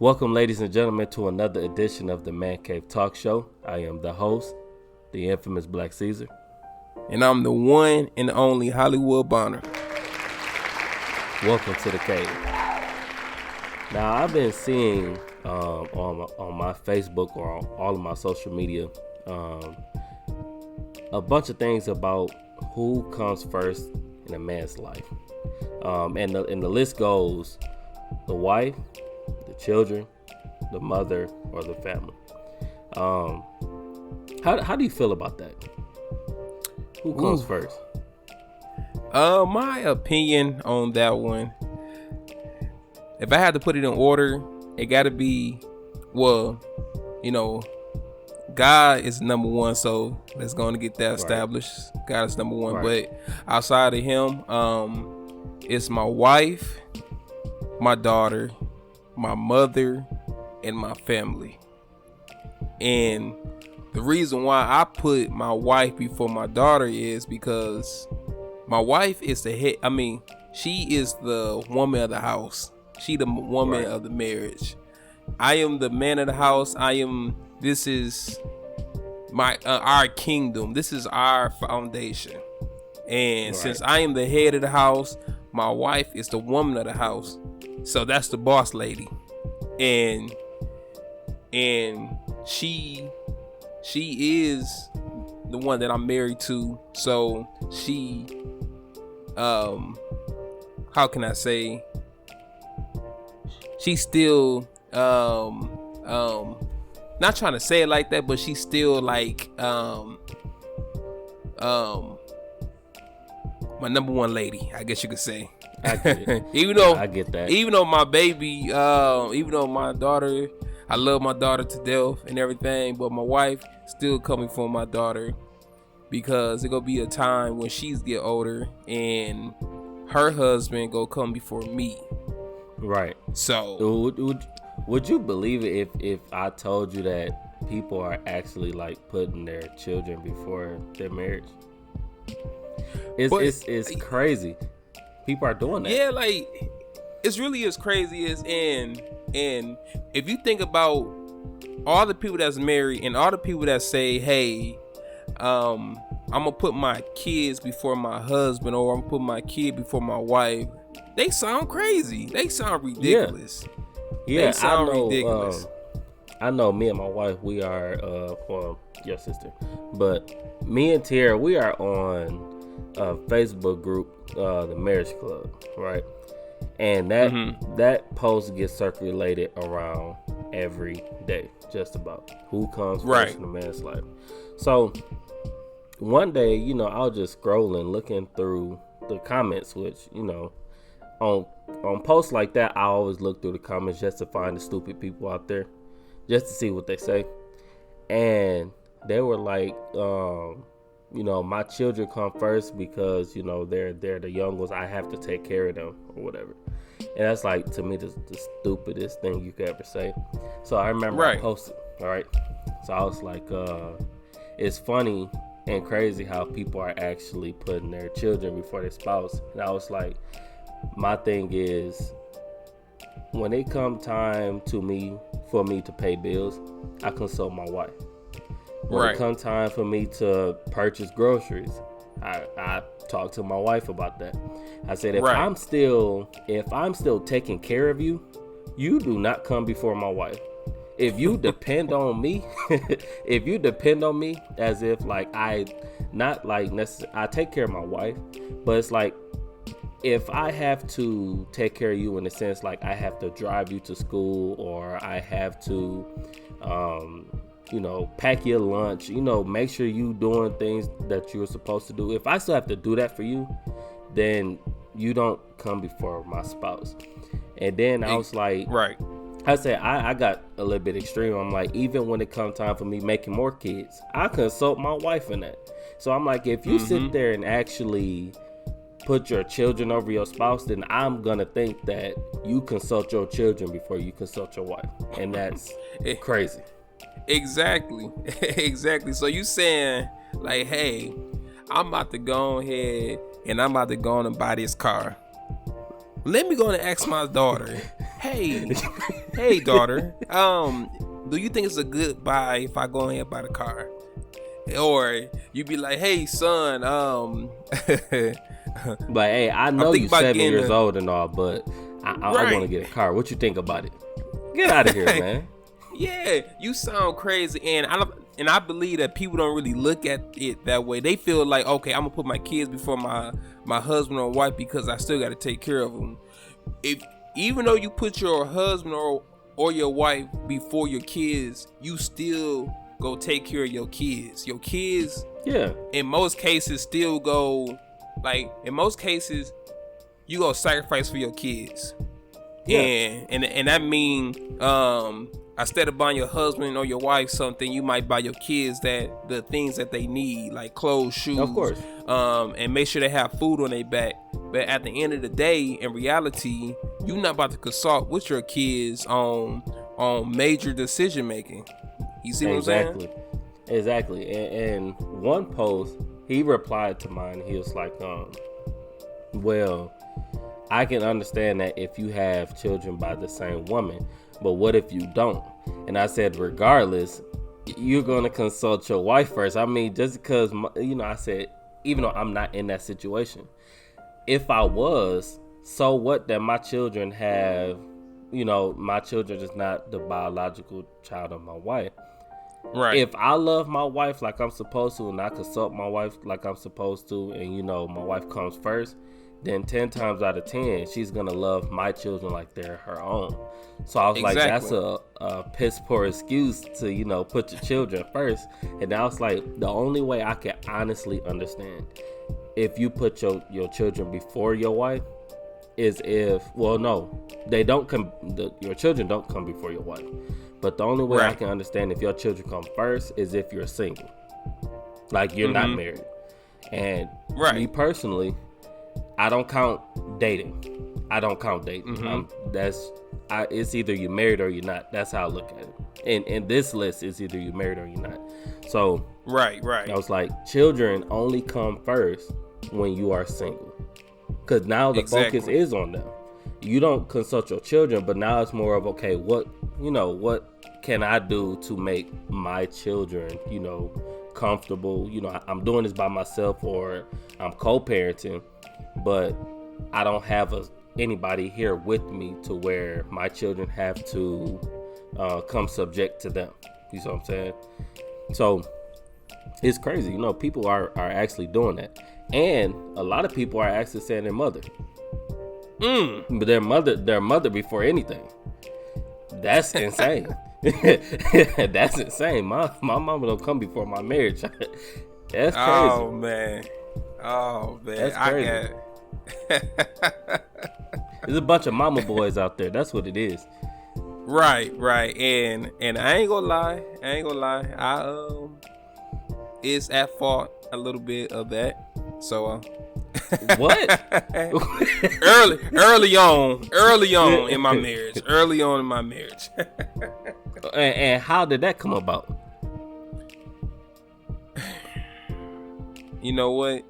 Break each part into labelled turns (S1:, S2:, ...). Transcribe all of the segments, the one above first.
S1: Welcome, ladies and gentlemen, to another edition of the Man Cave Talk Show. I am the host, the infamous Black Caesar.
S2: And I'm the one and only HollywoodBonner.
S1: Welcome to the cave. Now, I've been seeing on my Facebook or on all of my social media a bunch of things about who comes first in a man's life. And the list goes the wife, the children, the mother, or the family. How do you feel about that? Who comes first?
S2: My opinion on that one, if I had to put it in order, it got to be, God is number one, so let's go and get that established. Right. God is number one, right. But outside of him, it's my wife, my daughter, my mother, and my family. And the reason why I put my wife before my daughter is because my wife is the head. I mean, she is the woman of the house. She the woman of the marriage. I am the man of the house. This is my our kingdom. This is our foundation. And since I am the head of the house, my wife is the woman of the house. So that's the boss lady. And she is the one that I'm married to. So she how can I say, she's still not trying to say it like that, but she's still like my number one lady, I guess you could say.
S1: I get it. I get that.
S2: Even though my baby, even though my daughter, I love my daughter to death and everything, but my wife still coming for my daughter, because it gonna be a time when she's get older and her husband go come before me.
S1: Right.
S2: So
S1: would you believe it if I told you that people are actually like putting their children before their marriage? It's crazy. People are doing that.
S2: Yeah, like it's really as crazy as and if you think about all the people that's married and all the people that say, hey, I'm gonna put my kids before my husband, or I'm gonna put my kid before my wife, they sound crazy. They sound ridiculous.
S1: Yeah,
S2: they sound ridiculous.
S1: I know me and my wife, we are your sister, but me and Tara, we are on a Facebook group, the Marriage Club, right? And that post gets circulated around every day, just about who comes first in a man's life. So one day, I was just scrolling, looking through the comments, which, on posts like that, I always look through the comments just to find the stupid people out there, just to see what they say. And they were like, my children come first because, they're the young ones. I have to take care of them or whatever. And that's like, to me, the stupidest thing you could ever say. So I remember I posted, all right. So I was like, it's funny and crazy how people are actually putting their children before their spouse. And I was like, my thing is, when it come time for me to pay bills, I consult my wife. When it come time for me to purchase groceries, I talk to my wife about that. I said, if I'm still taking care of you, you do not come before my wife. If you depend on me, as if like I take care of my wife, but it's like, if I have to take care of you in the sense like I have to drive you to school, or I have to, pack your lunch, make sure you doing things that you're supposed to do. If I still have to do that for you, then you don't come before my spouse. And then I was like, I said, I got a little bit extreme. I'm like, even when it comes time for me making more kids, I consult my wife in that. So I'm like, if you sit there and actually put your children over your spouse, then I'm gonna think that you consult your children before you consult your wife. And that's crazy.
S2: Exactly. So you saying like, hey, I'm about to go ahead and I'm about to go on and buy this car. Let me go and ask my daughter hey, daughter. Do you think it's a good buy if I go ahead and buy the car? Or you be like, hey, son,
S1: But hey, I know you 7 years old and all, but I want to get a car. What you think about it? Get out of here, man.
S2: Yeah, you sound crazy, and I believe that people don't really look at it that way. They feel like, okay, I'm gonna put my kids before my husband or wife because I still got to take care of them. Even though you put your husband or your wife before your kids, you still go take care of your kids. Your kids,
S1: yeah, in
S2: most cases still go, like, in most cases you go sacrifice for your kids. Yeah. And that mean instead of buying your husband or your wife something, you might buy your kids the things that they need, like clothes, shoes,
S1: of course,
S2: and make sure they have food on their back. But at the end of the day, in reality, you're not about to consult with your kids on major decision making. You see what I'm saying?
S1: Exactly. And one post, he replied to mine. He was like, well, I can understand that if you have children by the same woman, but what if you don't? And I said, regardless, you're going to consult your wife first. I mean, just because, I said, even though I'm not in that situation, if I was, so what that my children have, my children is not the biological child of my wife.
S2: Right.
S1: If I love my wife like I'm supposed to, and I consult my wife like I'm supposed to, and my wife comes first, then 10 times out of 10, she's going to love my children like they're her own. So I was like, that's a piss poor excuse to, put your children first. And I was like, the only way I can honestly understand if you put your children before your wife is if, well, no, they don't come, your children don't come before your wife. But the only way I can understand if your children come first is if you're single. Like, you're not married. And me personally, I don't count dating. It's either you're married or you're not. That's how I look at it. In this list, it's either you're married or you're not. So
S2: right.
S1: I was like, children only come first when you are single, because now the focus is on them. You don't consult your children, but now it's more of, okay, what can I do to make my children, comfortable? I'm doing this by myself, or I'm co-parenting, but I don't have anybody here with me to where my children have to come subject to them. You see what I'm saying? So it's crazy. People are actually doing that. And a lot of people are actually saying their mother. But their mother before anything. That's insane. That's insane. My mama don't come before my marriage. That's crazy.
S2: Oh man. That's
S1: crazy. There's a bunch of mama boys out there. That's what it is.
S2: Right. And I ain't gonna lie. It's at fault a little bit of that. So
S1: what?
S2: early on in my marriage.
S1: And how did that come about?
S2: You know what?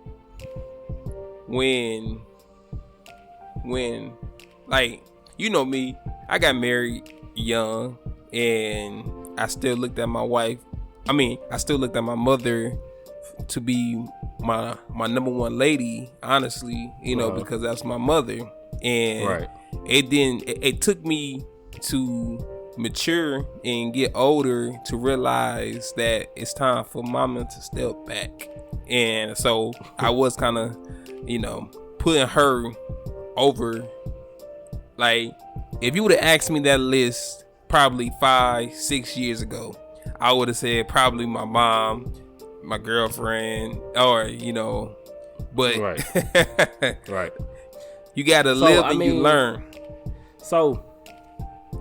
S2: When like, me, I got married young, and I still looked at my wife. I still looked at my mother to be my number one lady, honestly, because that's my mother. And it took me to mature and get older to realize that it's time for mama to step back. And so I was kind of, putting her over. Like, if you would have asked me that list probably 5-6 years ago, I would have said probably my mom, my girlfriend, or but
S1: right.
S2: You gotta live and you learn.
S1: So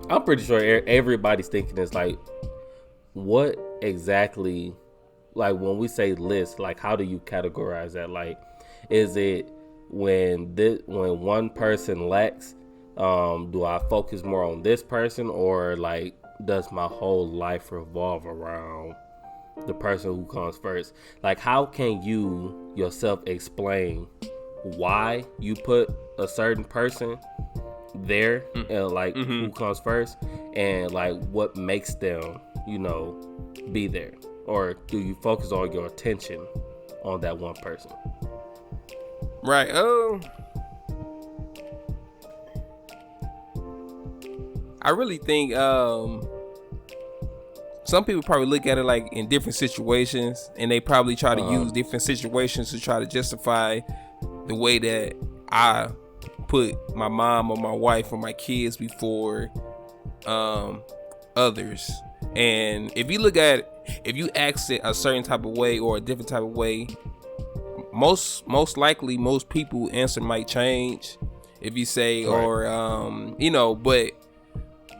S1: I'm pretty sure everybody's thinking this, like, what exactly, like, when we say list, like, how do you categorize that? Like, is it when one person lacks, do I focus more on this person, or like, does my whole life revolve around the person who comes first? Like, how can you yourself explain why you put a certain person there, and like who comes first, and like what makes them, be there, or do you focus all your attention on that one person?
S2: Right. I really think some people probably look at it like in different situations, and they probably try to use different situations to try to justify the way that I put my mom or my wife or my kids before others. And if you ask it a certain type of way or a different type of way, most likely most people answer might change if you say, right.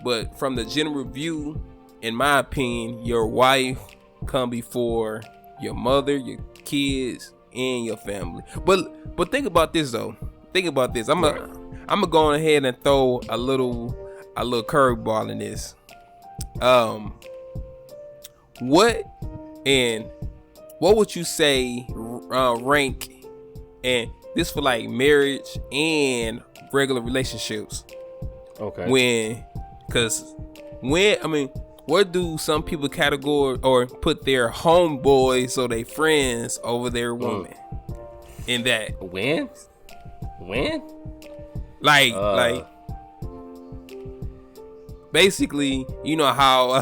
S2: But from the general view, in my opinion, your wife come before your mother, your kids, and your family. But think about this though. Think about this. I'm gonna go ahead and throw a little curveball in this. What would you say rank, and this for like marriage and regular relationships?
S1: Okay.
S2: Where do some people categorize or put their homeboys or their friends over their woman? In that
S1: when?
S2: Like basically, you know how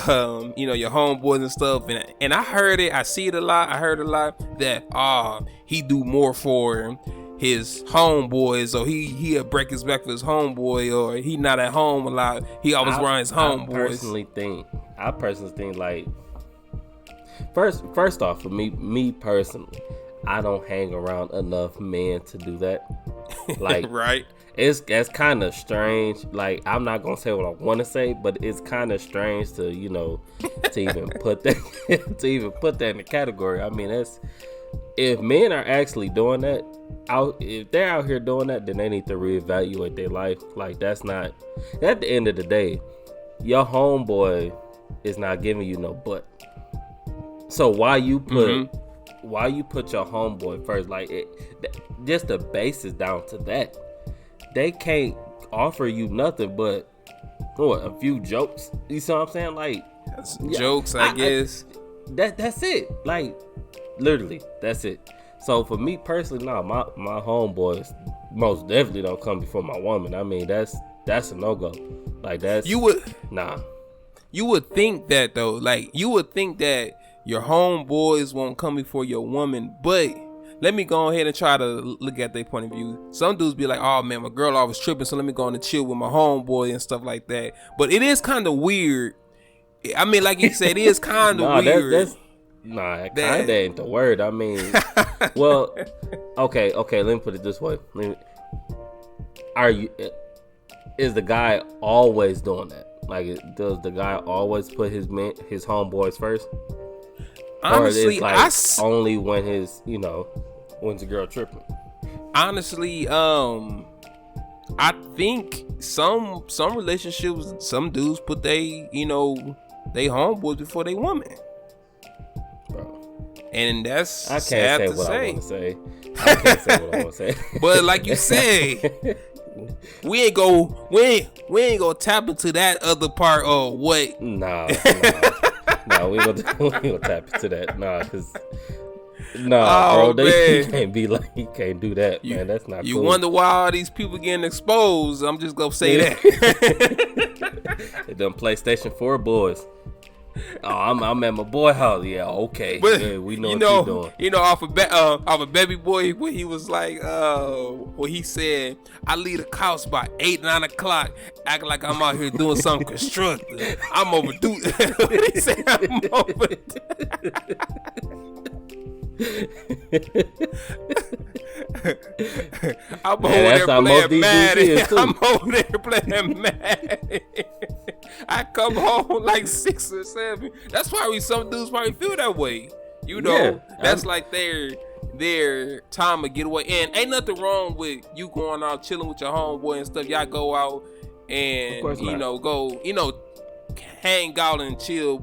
S2: your homeboys and stuff, and I heard it, I see it a lot. I heard a lot that he do more for his homeboys, or he'll break his back for his homeboy, or he not at home a lot. He always around his homeboys.
S1: I personally think like first off, for me personally, I don't hang around enough men to do that. Like
S2: right.
S1: It's kind of strange. Like, I'm not gonna say what I want to say, but it's kind of strange to to even put that in the category. I mean, if men are actually doing that, if they're out here doing that, then they need to reevaluate their life. Like, that's not, at the end of the day, your homeboy is not giving you no butt. So why you put your homeboy first? Like, just the basis down to that. They can't offer you nothing but a few jokes. You see what I'm saying? Like,
S2: jokes, I guess.
S1: That's it. Like, literally, that's it. So for me personally, my homeboys most definitely don't come before my woman. I mean, that's a no-go. Like, You would think that though. Like, you would think that your homeboys won't come before your woman, but let me go ahead and try to look at their point of view. Some dudes be like, oh man, my girl always tripping, so let me go on and chill with my homeboy and stuff like that. But it is kind of weird. I mean, like you said, it is kind of weird. Kind of ain't the word. I mean, well, okay, let me put it this way. Is the guy always doing that? Like, does the guy always put his homeboys first?
S2: Honestly,
S1: or it's like only when when's the girl tripping?
S2: Honestly, I think some relationships, some dudes put they homeboys before they woman. Bro. And that's sad to say.
S1: I can't say what I want to say.
S2: But like you said, we ain't gonna tap into that other part or what?
S1: Nah. No, we gonna tap into that. Bro, they can't be like, you can't do that, man. That's not cool.
S2: You wonder why all these people getting exposed. I'm just gonna say that.
S1: They done PlayStation 4 boys. Oh, I'm at my boy house. Yeah, okay.
S2: But,
S1: yeah, we know what you're doing.
S2: Off of Baby Boy, when he was like, when he said, I leave the house by 8-9 o'clock, acting like I'm out here doing something constructive. I'm overdue. He said, I'm overdue. I'm over there playing Madden. I come home like 6 or 7. That's why some dudes probably feel that way. That's like their time to get away. And ain't nothing wrong with you going out chilling with your homeboy and stuff. Y'all go out and go hang out and chill.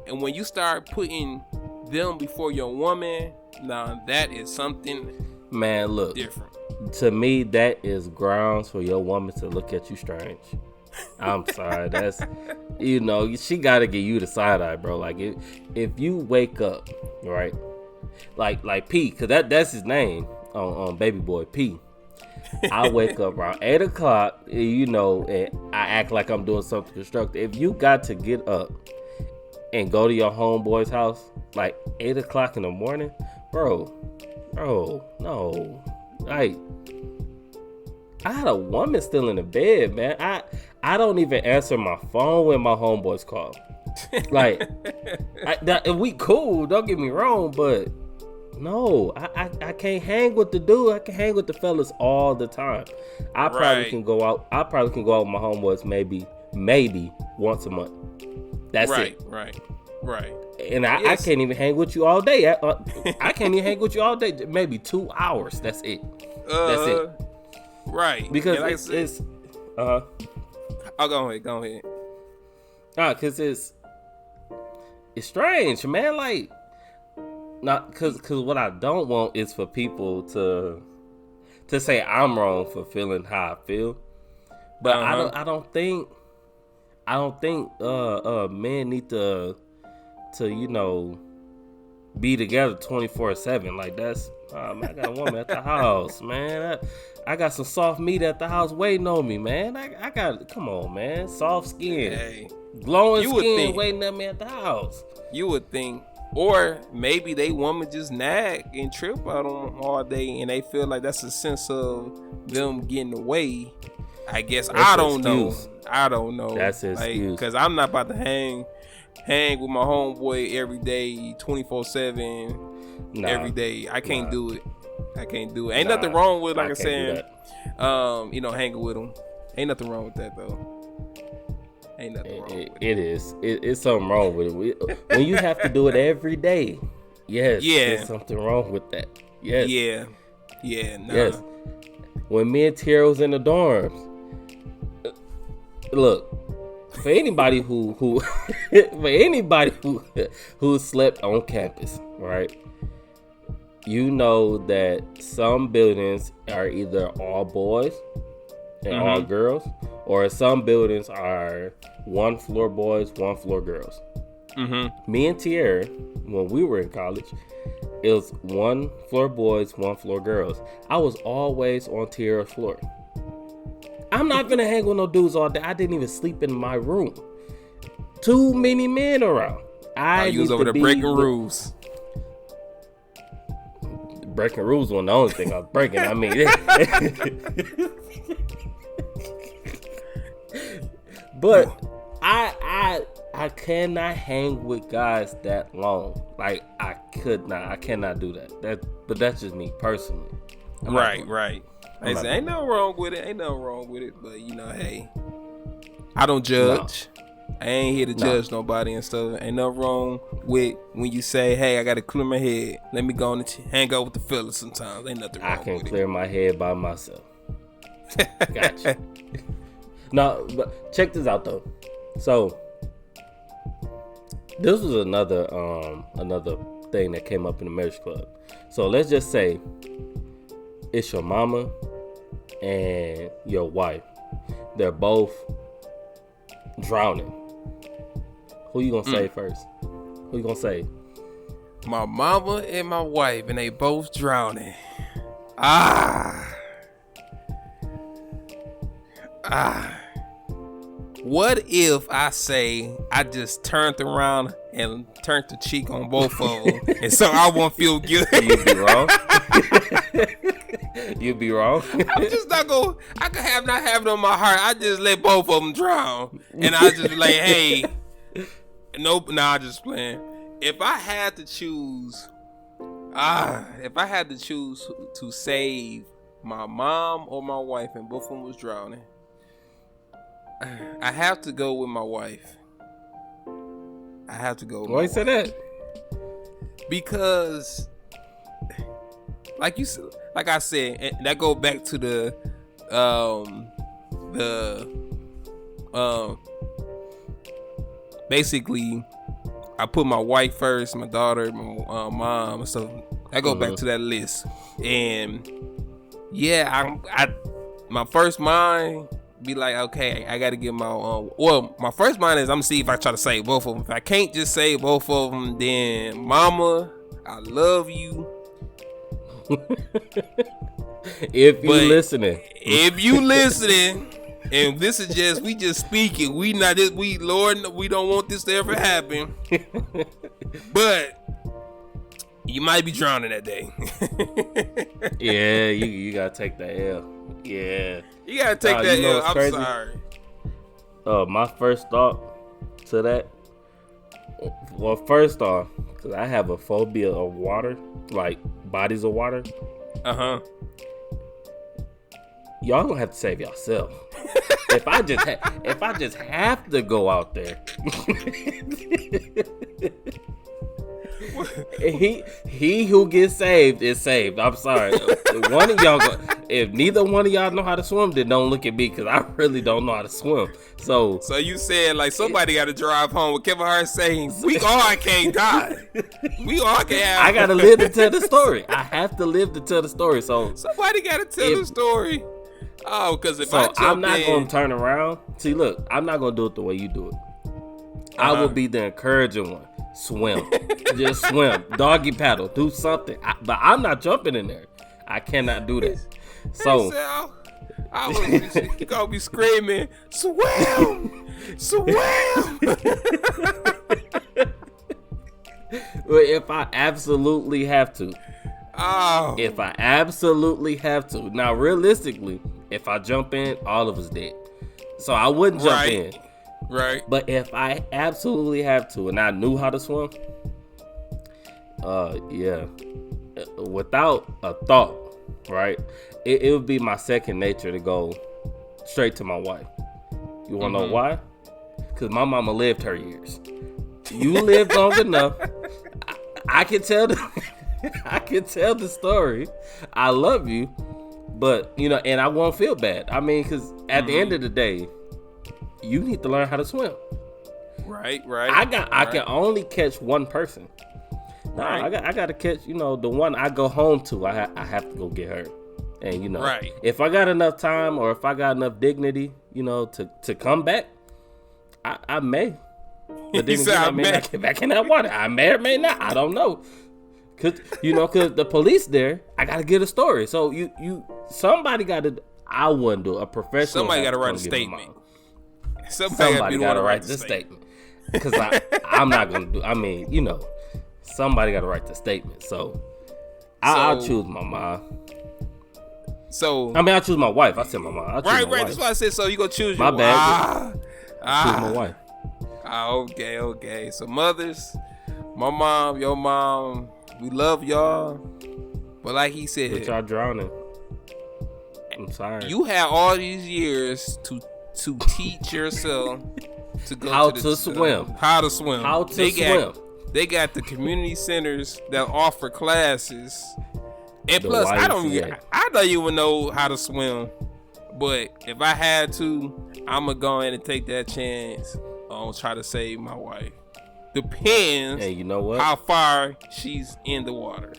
S2: And when you start putting them before your woman, now that is something
S1: Man, look.
S2: Different.
S1: To me, that is grounds for your woman to look at you strange. I'm sorry. That's, she got to give you the side eye, bro. Like, if you wake up, right? Like P, because that's his name on Baby Boy, P. I wake up around 8 o'clock, and I act like I'm doing something constructive. If you got to get up and go to your homeboy's house, like 8 o'clock in the morning, bro, no. Like, I had a woman still in the bed, man. I don't even answer my phone when my homeboys call. Like, we cool, don't get me wrong, but no, I can't hang with the dude. I can hang with the fellas all the time. I probably can go out with my homeboys maybe once a month. That's it. Right. And I can't even hang with you all day. I can't even hang with you all day. Maybe 2 hours. That's it. That's it.
S2: Right.
S1: Because it's
S2: oh, go ahead.
S1: Because it's strange, man. Like, not because what I don't want is for people to say I'm wrong for feeling how I feel. But I don't think men need to be together 24/7. Like, that's man, I got a woman at the house, man. I got some soft meat at the house waiting on me, man. I got, come on, man, soft skin, glowing skin waiting at me at the house.
S2: You would think, or maybe they woman just nag and trip out on them all day, and they feel like that's a sense of them getting away. I guess I don't know.
S1: That's his excuse.
S2: Because I'm not about to hang with my homeboy every day, 24/7, every day. I can't do it. Ain't nothing wrong with, like I said, hanging with him. Ain't nothing wrong with that, though. Ain't nothing wrong with it.
S1: It is. It's something wrong with it. When you have to do it every day, there's something wrong with that. Yes.
S2: Yeah. Nah.
S1: Yes. When me and Tierra was in the dorms, look, for anybody who slept on campus, right? You know that some buildings are either all boys and all girls, or some buildings are 1 floor boys, 1 floor girls. Me and Tierra, when we were in college, it was 1 floor boys, 1 floor girls. I was always on Tierra's floor. I'm not gonna hang with no dudes all day. I didn't even sleep in my room. Too many men around.
S2: You was over there breaking rules.
S1: Breaking rules wasn't the only thing I was breaking. I mean, but I cannot hang with guys that long. Like, I cannot do that. But that's just me personally.
S2: Right. Ain't nothing wrong with it. But hey, I don't judge. No. I ain't here to judge nobody and stuff. Ain't nothing wrong with when you say, hey, I gotta clear my head. Let me go and hang out with the fellas sometimes. Ain't nothing wrong with it.
S1: I can clear my head by myself. Gotcha. No, but check this out though. So this was another thing that came up in the marriage club. So let's just say it's your mama and your wife. They're both drowning. Who you gonna say first? Who you gonna say?
S2: My mama and my wife, and they both drowning. What if I say I just turned around and turned the cheek on both of them, and so I won't feel guilty?
S1: You'd be wrong. You'd be wrong.
S2: I'm just not gonna. I could not have it on my heart. I just let both of them drown, and I just be like, hey, nope. Nah, just playing. If I had to choose, to save my mom or my wife, and both of them was drowning, I have to go with my wife.
S1: Why you say that?
S2: Because, like I said, and that go back to the basically, I put my wife first, my daughter, my mom, and stuff I go back to that list, and yeah, I my first mind be like, okay, I got to get my well, my first mind is I'm gonna see if I try to save both of them. If I can't just save both of them, then Mama, I love you.
S1: If you listening,
S2: and this is just we just speaking. We not this. We Lord, we don't want this to ever happen. But you might be drowning that day.
S1: Yeah, you gotta take that L. Yeah,
S2: you gotta take that L. I'm
S1: crazy?
S2: sorry.
S1: My first thought to that. Well, first off, because I have a phobia of water, like bodies of water. Y'all gonna have to save yourself. If I just have to go out there, he who gets saved is saved. I'm sorry. One of y'all, if neither one of y'all know how to swim, then don't look at me because I really don't know how to swim. So
S2: you said like somebody got to drive home with Kevin Hart saying, "We all can't die. We all can't have."
S1: I gotta live to tell the story. I have to live to tell the story. So
S2: somebody got to tell the story. Oh, because if
S1: I'm not gonna turn around. See, look, I'm not gonna do it the way you do it. I will be the encouraging one. Swim, just swim, doggy paddle, do something. But I'm not jumping in there. I cannot do that. So
S2: I was gonna be screaming, swim, swim.
S1: Well, if I absolutely have to.
S2: Oh.
S1: If I absolutely have to. Now, realistically, if I jump in, all of us dead. So I wouldn't jump in.
S2: Right.
S1: But if I absolutely have to and I knew how to swim, yeah. Without a thought, right? It would be my second nature to go straight to my wife. You wanna know why? Because my mama lived her years. You lived long enough. I can tell I can tell the story. I love you, but and I won't feel bad. I mean, because at the end of the day, you need to learn how to swim.
S2: Right.
S1: I can only catch one person. I got to catch. The one I go home to. I have to go get her. And if I got enough time or if I got enough dignity, to come back, I may. But then again, I may not get back in that water. I may or may not. I don't know. Cause the police there, I gotta get a story. So somebody gotta. I wouldn't do it. A professional.
S2: Somebody gotta write a statement.
S1: Somebody gotta write the statement. Cause I'm not gonna do. I mean, somebody gotta write the statement. So I'll choose my mom.
S2: So
S1: I'll choose my wife. I said my mom.
S2: Right. That's why I said. So you gonna choose your
S1: wife. My bad. Choose my wife.
S2: Okay. So mothers, my mom, your mom. We love y'all, but like he said,
S1: but y'all drowning. I'm sorry.
S2: You had all these years to teach yourself to go
S1: how to swim.
S2: How to swim.
S1: Swim.
S2: They got the community centers that offer classes, and
S1: The
S2: plus I
S1: YMCA.
S2: don't even know how to swim. But if I had to, I'm gonna go in and take that chance on try to save my wife. Depends.
S1: And you know what?
S2: How far she's in the water.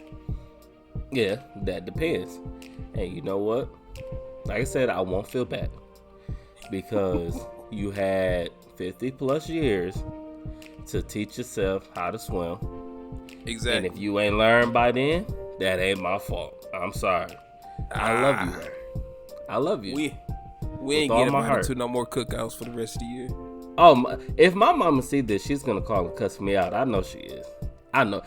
S1: Yeah, that depends. And you know what? Like I said, I won't feel bad because you had 50 plus years to teach yourself how to swim.
S2: Exactly.
S1: And if you ain't learned by then, that ain't my fault. I'm sorry. I love you, man. I love you.
S2: We ain't getting invited to no more cookouts for the rest of the year.
S1: Oh, if my mama see this, she's gonna call and cuss me out. I know she is. I know.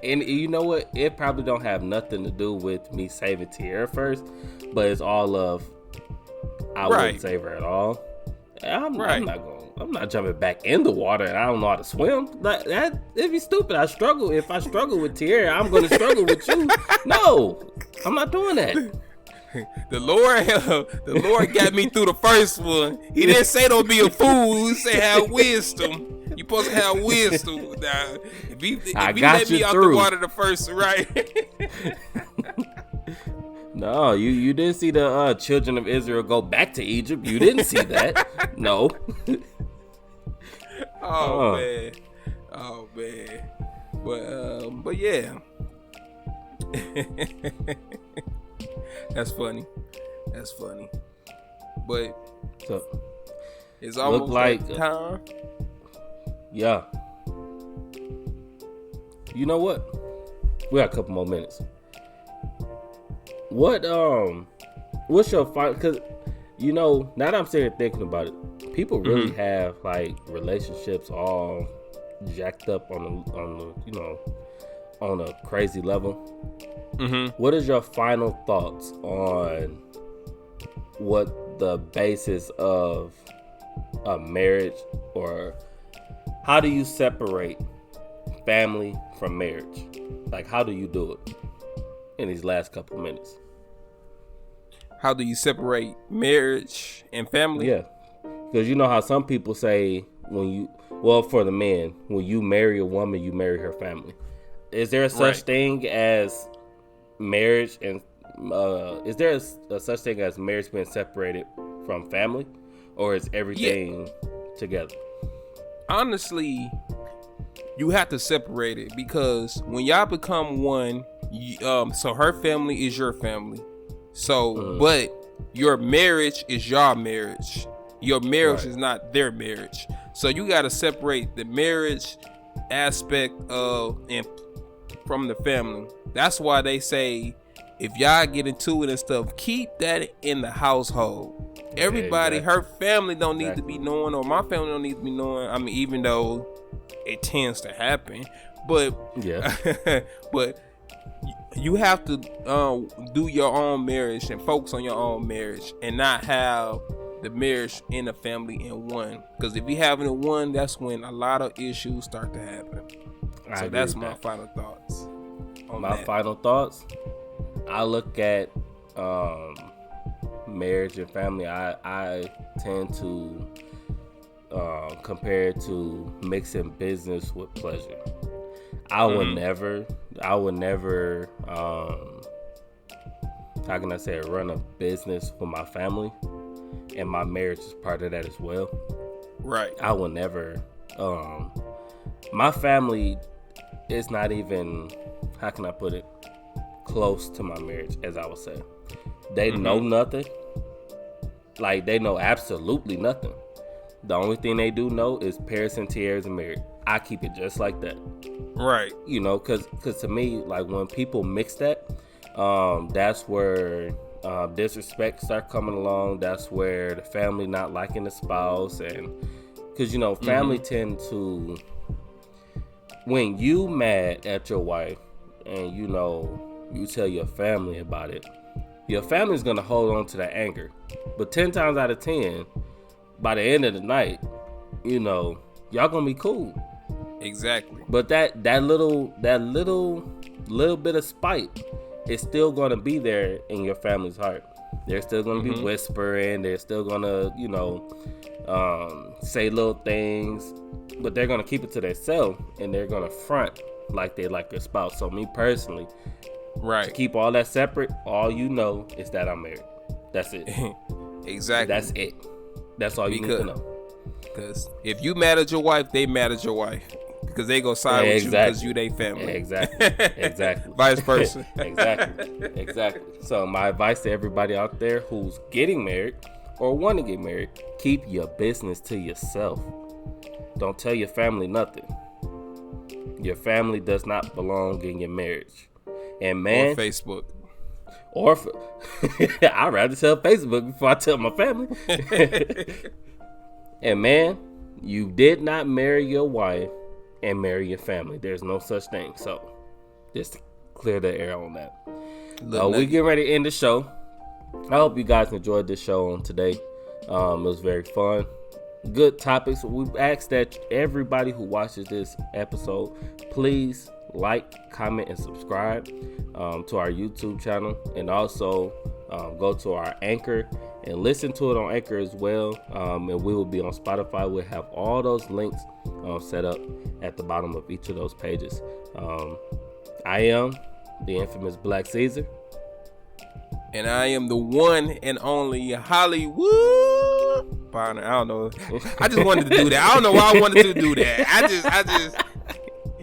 S1: And you know what? It probably don't have nothing to do with me saving Tierra first, but it's all of I wouldn't save her at all. I'm not jumping back in the water and I don't know how to swim. That'd be stupid. If I struggle with Tierra, I'm gonna struggle with you. No, I'm not doing that.
S2: The Lord got me through the first one. He didn't say don't be a fool. He said have wisdom. You supposed to have wisdom. Now, if he let me out the water the first, right?
S1: No, you didn't see the children of Israel go back to Egypt. You didn't see that. No.
S2: Oh man. But yeah. That's funny. But
S1: So,
S2: it's almost like time.
S1: Yeah. You know what? We got a couple more minutes. What's your final? Because now that I'm sitting here thinking about it, people really have like relationships all jacked up on a crazy level. What is your final thoughts on what the basis of a marriage, or how do you separate family from marriage? Like, how do you do it in these last couple minutes?
S2: How do you separate marriage and family?
S1: Yeah, because you know how some people say for the men, when you marry a woman, you marry her family. Is there a such thing as marriage, and is there a such thing as marriage being separated from family, or is everything together?
S2: Honestly, you have to separate it, because when y'all become one, so her family is your family. So, but your marriage is your marriage. Your marriage is not their marriage. So you got to separate the marriage aspect from the family. That's why they say, if y'all get into it and stuff, keep that in the household. Everybody, her family don't need to be knowing, or my family don't need to be knowing. I mean, even though it tends to happen, but but you have to do your own marriage and focus on your own marriage, and not have the marriage and the family in one. Because if you have it in one, that's when a lot of issues start to happen. So that's my final thoughts.
S1: Final thoughts. I look at marriage and family. I tend to compare it to mixing business with pleasure. I would never how can I say it, run a business for my family, and my marriage is part of that as well.
S2: Right.
S1: I will never my family is not even, how can I put it, close to my marriage, as I would say. They know nothing. Like, they know absolutely nothing. The only thing they do know is Paris and Tierra's married. I keep it just like that.
S2: Right.
S1: Because to me, like, when people mix that, that's where disrespect start coming along. That's where the family not liking the spouse. And because, family tend to, when you mad at your wife and, you tell your family about it, your family's going to hold on to that anger. But 10 times out of 10, by the end of the night, y'all going to be cool.
S2: Exactly.
S1: But that little bit of spite is still going to be there in your family's heart. They're still going to be whispering. They're still going to, say little things, but they're going to keep it to themselves, and they're going to front like they like their spouse. So me personally, to keep all that separate, all you know is that I'm married. That's it.
S2: Exactly.
S1: That's it. That's all you need to know.
S2: Because if you mad at your wife, they mad at your wife. Because they go side with you because you they family.
S1: Exactly.
S2: Vice versa.
S1: Exactly. So my advice to everybody out there who's getting married or want to get married, keep your business to yourself. Don't tell your family nothing. Your family does not belong in your marriage. And man,
S2: or Facebook.
S1: I'd rather tell Facebook before I tell my family. And man, you did not marry your wife and marry your family. There's no such thing. So just to clear the air on that. We get ready to end the show. I hope you guys enjoyed this show on today. It was very fun. Good topics. We ask that everybody who watches this episode, please like, comment, and subscribe to our YouTube channel, and also go to our Anchor and listen to it on Anchor as well. And we will be on Spotify. We'll have all those links set up at the bottom of each of those pages. I am the infamous Blkk Ceezar.
S2: And I am the one and only HollywoodBonner. I don't know. I just wanted to do that. I don't know why I wanted to do that. I just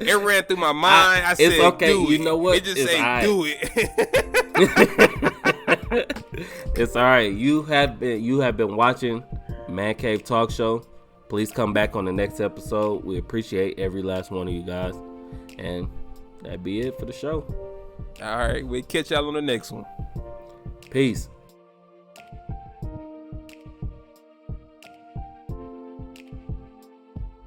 S2: It ran through my mind. I said,
S1: it's okay.
S2: Do
S1: You
S2: it.
S1: know what?
S2: It just
S1: It's
S2: say, do it.
S1: It's all right. You have been watching Man Cave Talk Show. Please come back on the next episode. We appreciate every last one of you guys. And that'd be it for the show.
S2: All right. We'll catch y'all on the next one.
S1: Peace.